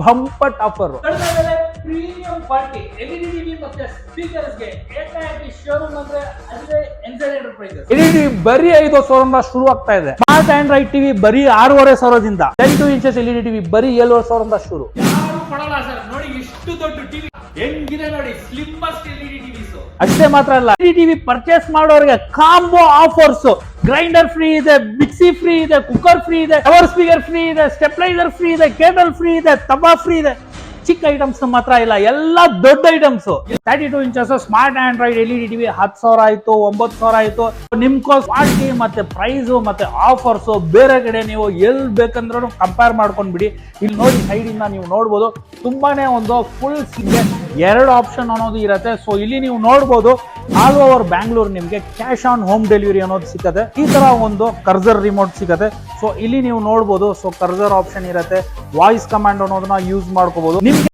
ಬಂಪಟ್ offer. Premium quality LED TV ಮತ್ತೆ speakers ಗೆ ಏಕಾಏಕಿ ಶೋರೂಮ್ ಅಂದ್ರೆ ಅದೇ ಎನ್ಝೆಡ್ ಎಂಟರ್ಪ್ರೈಸಸ್. ಎಲ್ಇಡಿ ಬರೀ 5,000 ಶುರು ಆಗ್ತಾ ಇದೆ. ಸ್ಮಾರ್ಟ್ ಆಂಡ್ರಾಯ್ಡ್ ಟಿವಿ ಬರೀ 6,500 10 ಇಂಚಸ್ ಎಲ್ಇಡಿ ಟಿವಿ ಬರೀ 7,000 ಶುರು. ಯಾರು ಕೊಡಲ್ಲ ಸರ್. ನೋಡಿ ಇಷ್ಟು ದೊಡ್ಡ ಟಿವಿ ಹೆಂಗಿದೆ ನೋಡಿ, ಸ್ಲಿಮ್ಮಸ್ಟ್ ಎಲ್ಇಡಿ ಟಿವಿಸ್. ಅಷ್ಟೇ ಮಾತ್ರ ಅಲ್ಲ, ಎಲ್ಇಡಿ ಟಿವಿ ಪರ್ಚೇಸ್ ಮಾಡೋರಿಗೆ ಕಾಂಬೋ ಆಫರ್ಸ್. ಗ್ರೈಂಡರ್ ಫ್ರೀ ಇದೆ, ಮಿಕ್ಸಿ ಫ್ರೀ ಇದೆ, ಕುಕ್ಕರ್ ಫ್ರೀ ಇದೆ, ಪವರ್ ಸ್ಪೀಕರ್ ಫ್ರೀ ಇದೆ, ಸ್ಟೆಪ್ಲೈಸರ್ ಫ್ರೀ ಇದೆ, ಕೇಬಲ್ ಫ್ರೀ ಇದೆ, ತವಾ ಫ್ರೀ ಇದೆ. ಚಿಕ್ಕ ಐಟಮ್ಸ್ ಮಾತ್ರ ಇಲ್ಲ, ಎಲ್ಲ ದೊಡ್ಡ items. 32 inches smart Android LED TV 10,000 ಆಯ್ತು, 9,000 ಆಯ್ತು. ನಿಮ್ಕೋ ಕ್ವಾಲಿಟಿ ಮತ್ತೆ ಪ್ರೈಸ್ ಮತ್ತೆ ಆಫರ್ಸ್ ಬೇರೆ ಕಡೆ ನೀವು ಎಲ್ಲಿ ಬೇಕಂದ್ರೂ ಕಂಪೇರ್ ಮಾಡ್ಕೊಂಡ್ ಬಿಡಿ. ಇಲ್ಲಿ ನೋಡಿ, ಸೈಡ್ ಇಂದ ನೀವು ನೋಡ್ಬೋದು, ತುಂಬಾನೇ ಒಂದು ಫುಲ್ ಎರಡು ಆಪ್ಷನ್ ಅನ್ನೋದು ಇರುತ್ತೆ. ಸೊ ಇಲ್ಲಿ ನೀವು ನೋಡ್ಬೋದು, ಆಲ್ ಓವರ್ ಬ್ಯಾಂಗ್ಳೂರ್ ನಿಮ್ಗೆ ಕ್ಯಾಶ್ ಆನ್ ಹೋಮ್ ಡೆಲಿವರಿ ಅನ್ನೋದು ಸಿಗುತ್ತೆ. ಈ ತರ ಒಂದು ಕರ್ಸರ್ ರಿಮೋಟ್ ಸಿಗುತ್ತೆ. ಸೊ ಇಲ್ಲಿ ನೀವು ನೋಡ್ಬೋದು, ಸೊ ಕರ್ಸರ್ ಆಪ್ಷನ್ ಇರುತ್ತೆ, ವಾಯ್ಸ್ ಕಮಾಂಡ್ ಅನ್ನೋದನ್ನ ಯೂಸ್ ಮಾಡ್ಕೋಬಹುದು. ನಿಮ್ಗೆ